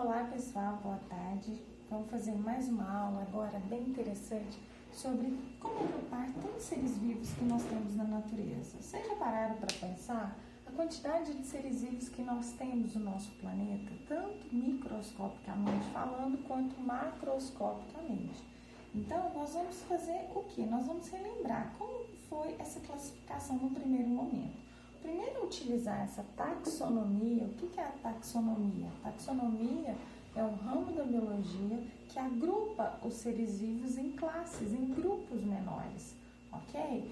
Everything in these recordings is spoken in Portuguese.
Olá pessoal, boa tarde. Vamos fazer mais uma aula agora bem interessante sobre como agrupar tantos seres vivos que nós temos na natureza. Vocês já pararam para pensar a quantidade de seres vivos que nós temos no nosso planeta, tanto microscopicamente falando quanto macroscopicamente? Então, nós vamos fazer o quê? Nós vamos relembrar como foi essa classificação no primeiro momento. Primeiro, utilizar essa taxonomia. O que é a taxonomia? A taxonomia é um ramo da biologia que agrupa os seres vivos em classes, em grupos menores, ok?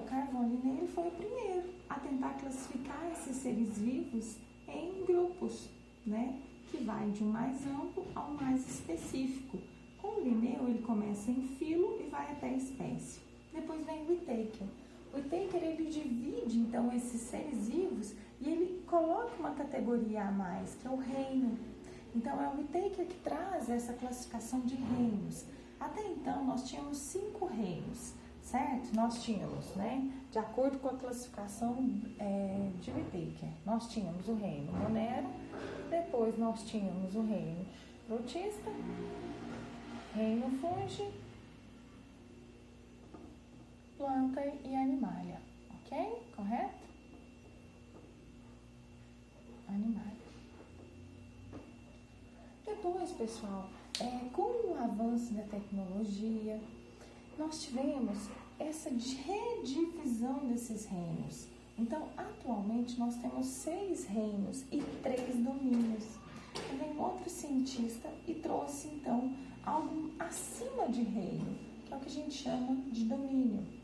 Carl Linné, ele foi o primeiro a tentar classificar esses seres vivos em grupos, né? Que vai de um mais amplo ao mais específico. Com Linné, ele começa em filo e vai até espécie. Depois vem Whittaker. O Whittaker, ele divide, então, esses seres vivos e ele coloca uma categoria a mais, que é o reino. Então, é o Whittaker que traz essa classificação de reinos. Até então, nós tínhamos 5 reinos, certo? Nós tínhamos, né, de acordo com a classificação de Whittaker, nós tínhamos o reino monero, depois nós tínhamos o reino protista, reino fungi, planta e animalia, ok? Correto? Animalia. Depois, pessoal, com o avanço da tecnologia, nós tivemos essa redivisão desses reinos. Então, atualmente, nós temos 6 reinos e 3 domínios. E vem outro cientista e trouxe, então, algo acima de reino, que é o que a gente chama de domínio.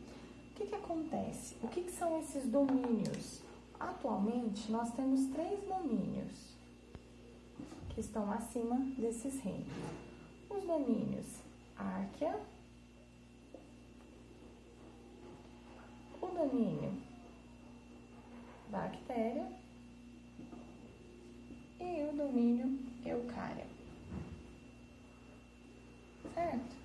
O que acontece? O que são esses domínios? Atualmente, nós temos 3 domínios que estão acima desses reinos. Os domínios Archaea, o domínio Bactéria e o domínio Eucária. Certo?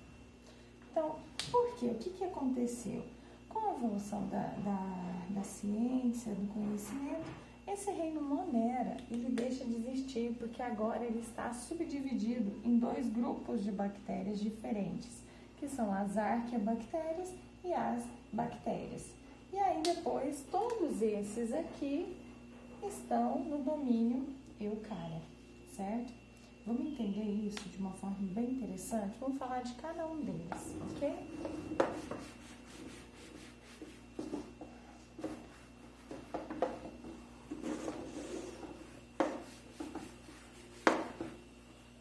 Então, por quê? O que aconteceu? Com a evolução da ciência, do conhecimento, esse reino monera, ele deixa de existir, porque agora ele está subdividido em 2 grupos de bactérias diferentes, que são as arqueabactérias e as bactérias. E aí depois, todos esses aqui estão no domínio Eucária, certo? Vamos entender isso de uma forma bem interessante? Vamos falar de cada um deles, ok?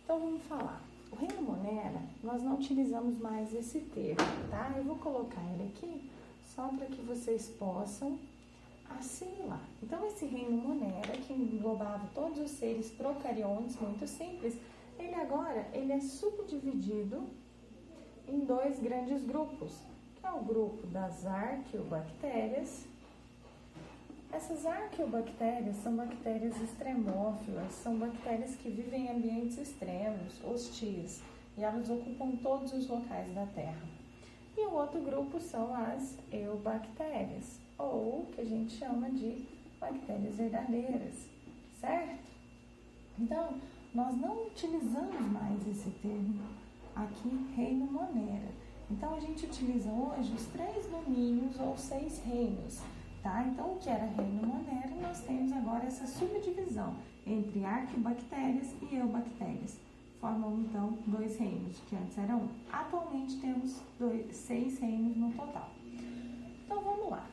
Então, vamos falar. O reino monera, nós não utilizamos mais esse termo, tá? Eu vou colocar ele aqui só para que vocês possam assimilar. Então, esse reino monera, que englobava todos os seres procariontes, muito simples, ele agora é subdividido em 2 grandes grupos, que é o grupo das arqueobactérias. Essas arqueobactérias são bactérias extremófilas, são bactérias que vivem em ambientes extremos, hostis, e elas ocupam todos os locais da Terra. E o outro grupo são as eubactérias, ou que a gente chama de bactérias verdadeiras, certo? Então, nós não utilizamos mais esse termo aqui, reino monera. Então, a gente utiliza hoje os 3 domínios ou 6 reinos. Tá? Então, o que era reino monera, nós temos agora essa subdivisão entre arqueobactérias e eubactérias. Formam, então, 2 reinos, que antes eram 1. Atualmente, temos 6 reinos no total. Então, vamos lá.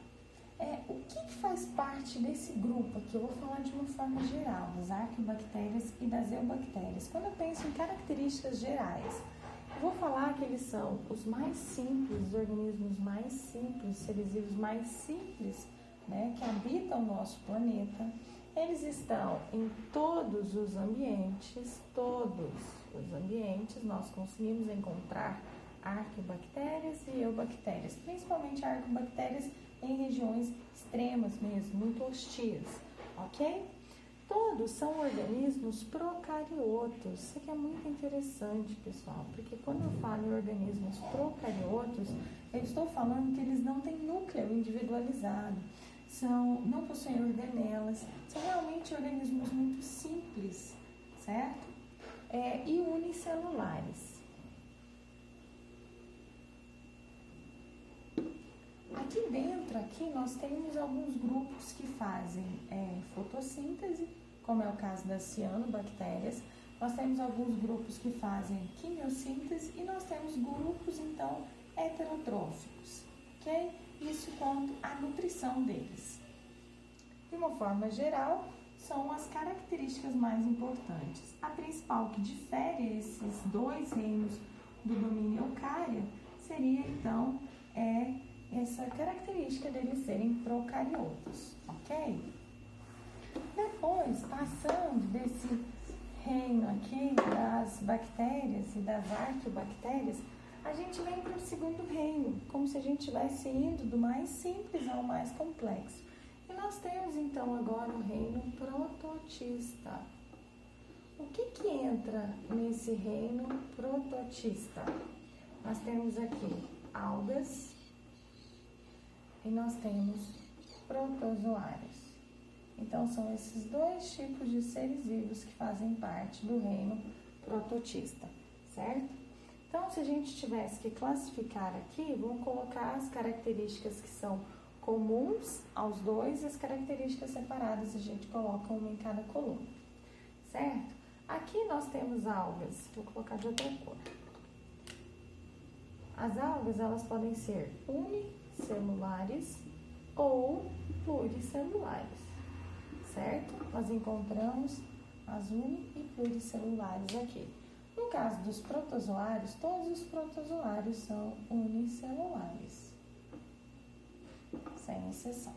O que faz parte desse grupo aqui? Eu vou falar de uma forma geral, das arqueobactérias e das eubactérias. Quando eu penso em características gerais, eu vou falar que eles são os mais simples, os organismos mais simples, os seres vivos mais simples, né, que habitam o nosso planeta. Eles estão em todos os ambientes, nós conseguimos encontrar arqueobactérias e eubactérias, principalmente arqueobactérias em regiões extremas mesmo, muito hostis, ok? Todos são organismos procariotos. Isso aqui é muito interessante, pessoal, porque quando eu falo em organismos procariotos, eu estou falando que eles não têm núcleo individualizado, não possuem organelas, são realmente organismos muito simples, certo? E unicelulares. Aqui dentro, nós temos alguns grupos que fazem fotossíntese, como é o caso das cianobactérias. Nós temos alguns grupos que fazem quimiossíntese e nós temos grupos, então, heterotróficos, ok? Isso quanto à nutrição deles. De uma forma geral, são as características mais importantes. A principal que difere esses dois reinos do domínio eucária seria, então, essa característica deles serem procariotos, ok? Depois, passando desse reino aqui das bactérias e das arqueobactérias, a gente vem para o segundo reino, como se a gente estivesse indo do mais simples ao mais complexo. E nós temos então agora o reino prototista. O que entra nesse reino prototista? Nós temos aqui algas e nós temos protozoários. Então, são esses dois tipos de seres vivos que fazem parte do reino prototista, certo? Então, se a gente tivesse que classificar aqui, vamos colocar as características que são comuns aos dois e as características separadas, a gente coloca uma em cada coluna, certo? Aqui nós temos algas, vou colocar de outra cor. As algas, elas podem ser unicelulares ou pluricelulares, certo? Nós encontramos as uni e pluricelulares aqui. No caso dos protozoários, todos os protozoários são unicelulares, sem exceção.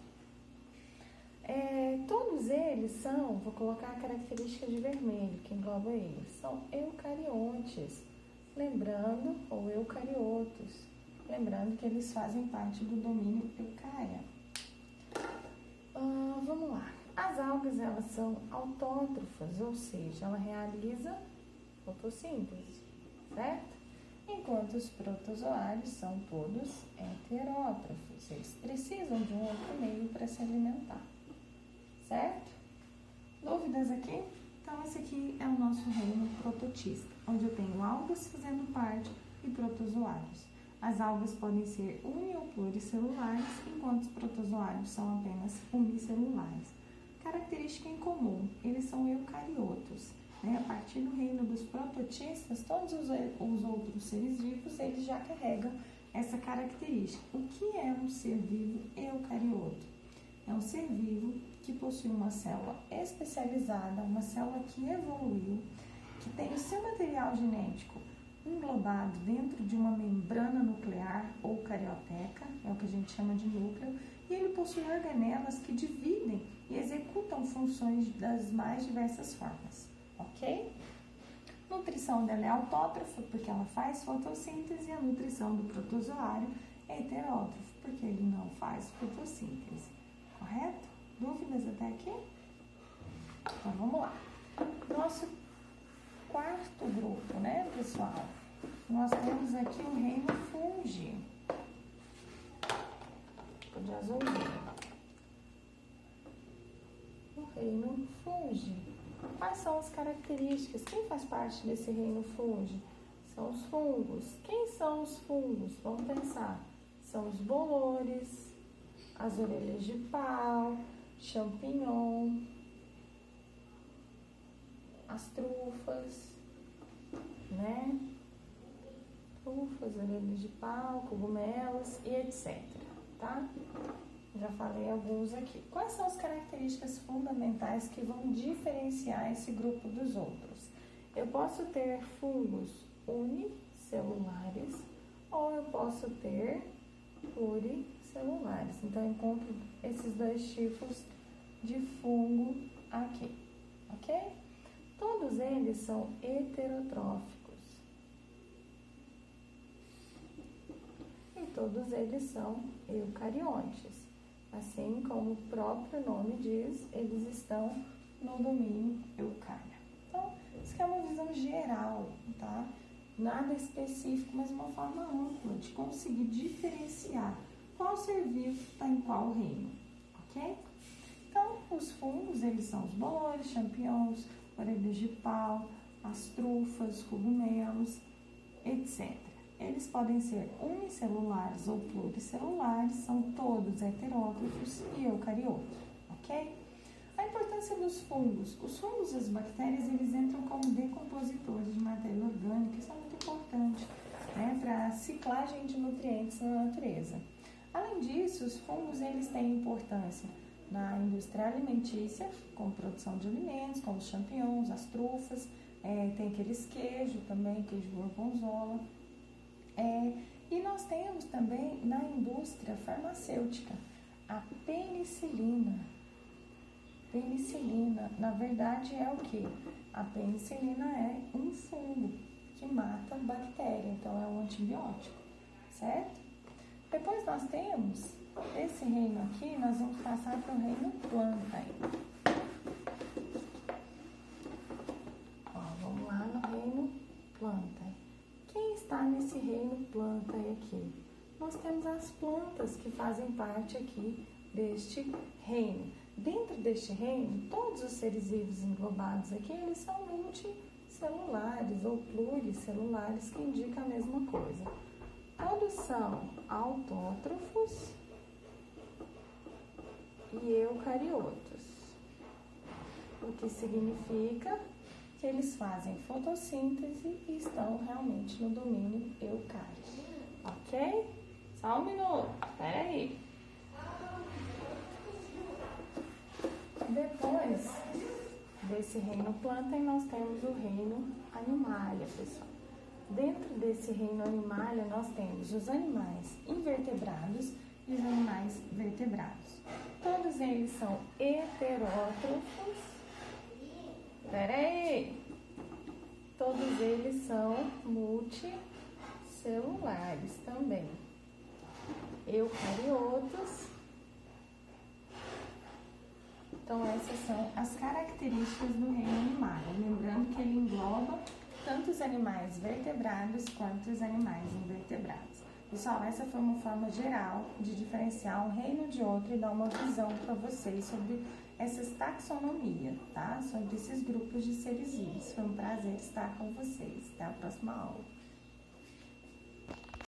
Todos eles são, vou colocar a característica de vermelho, que engloba eles, são eucariontes, lembrando, ou eucariotos, lembrando que eles fazem parte do domínio eucária. Vamos lá. As algas, elas são autótrofas, ou seja, ela realiza fotossíntese, certo? Enquanto os protozoários são todos heterótrofos, eles precisam de um outro meio para se alimentar, certo? Dúvidas aqui? Então, esse aqui é o nosso reino prototista, onde eu tenho algas fazendo parte e protozoários. As algas podem ser uni- ou pluricelulares, enquanto os protozoários são apenas unicelulares. Característica em comum, eles são eucariotos. A partir do reino dos prototistas, todos os outros seres vivos, eles já carregam essa característica. O que é um ser vivo eucarioto? É um ser vivo que possui uma célula especializada, uma célula que evoluiu, que tem o seu material genético englobado dentro de uma membrana nuclear ou carioteca, é o que a gente chama de núcleo, e ele possui organelas que dividem e executam funções das mais diversas formas. Ok? Nutrição dela é autótrofa, porque ela faz fotossíntese, e a nutrição do protozoário é heterótrofa, porque ele não faz fotossíntese. Correto? Dúvidas até aqui? Então, vamos lá. Nosso quarto grupo, né, pessoal? Nós temos aqui o reino fungi. De azulzinho. O reino fungi. Quais são as características? Quem faz parte desse reino fungi? São os fungos. Quem são os fungos? Vamos pensar. São os bolores, as orelhas de pau, champignon, as trufas, né? Trufas, orelhas de pau, cogumelos e etc. Tá? Já falei alguns aqui. Quais são as características fundamentais que vão diferenciar esse grupo dos outros? Eu posso ter fungos unicelulares ou eu posso ter pluricelulares. Então, eu encontro esses dois tipos de fungo aqui, ok? Todos eles são heterotróficos. E todos eles são eucariontes. Assim como o próprio nome diz, eles estão no domínio eucária. Então, isso aqui é uma visão geral, tá? Nada específico, mas uma forma ampla de conseguir diferenciar qual ser vivo está em qual reino, ok? Então, os fungos, eles são os bolores, champignons, orelhas de pau, as trufas, cogumelos, etc. Eles podem ser unicelulares ou pluricelulares, são todos heterótrofos e eucariotos, ok? A importância dos fungos. Os fungos e as bactérias, eles entram como decompositores de matéria orgânica, isso é muito importante, né, para a ciclagem de nutrientes na natureza. Além disso, os fungos, eles têm importância na indústria alimentícia, como produção de alimentos, como os champignons, as trufas, tem aqueles queijos também, queijo gorgonzola. E nós temos também na indústria farmacêutica a penicilina. Penicilina, na verdade, é o que? A penicilina é um fungo que mata bactéria, então é um antibiótico, certo? Depois nós temos esse reino aqui, nós vamos passar para o reino planta. Vamos lá no reino planta. Quem está nesse reino planta aqui? Nós temos as plantas que fazem parte aqui deste reino. Dentro deste reino, todos os seres vivos englobados aqui, eles são multicelulares ou pluricelulares, que indica a mesma coisa. Todos são autótrofos e eucariotos, o que significa que eles fazem fotossíntese e estão realmente no domínio eucárico, ok? Só um minuto, peraí. Depois desse reino planta, nós temos o reino animalia, pessoal. Dentro desse reino animalia, nós temos os animais invertebrados e os animais vertebrados. Todos eles são heterótrofos. Todos eles são multicelulares também. Eucariotos. Então, essas são as características do reino animalia. Lembrando que ele engloba tanto os animais vertebrados quanto os animais invertebrados. Pessoal, essa foi uma forma geral de diferenciar um reino de outro e dar uma visão para vocês sobre essas taxonomias, tá? Sobre esses grupos de seres vivos. Foi um prazer estar com vocês. Até a próxima aula.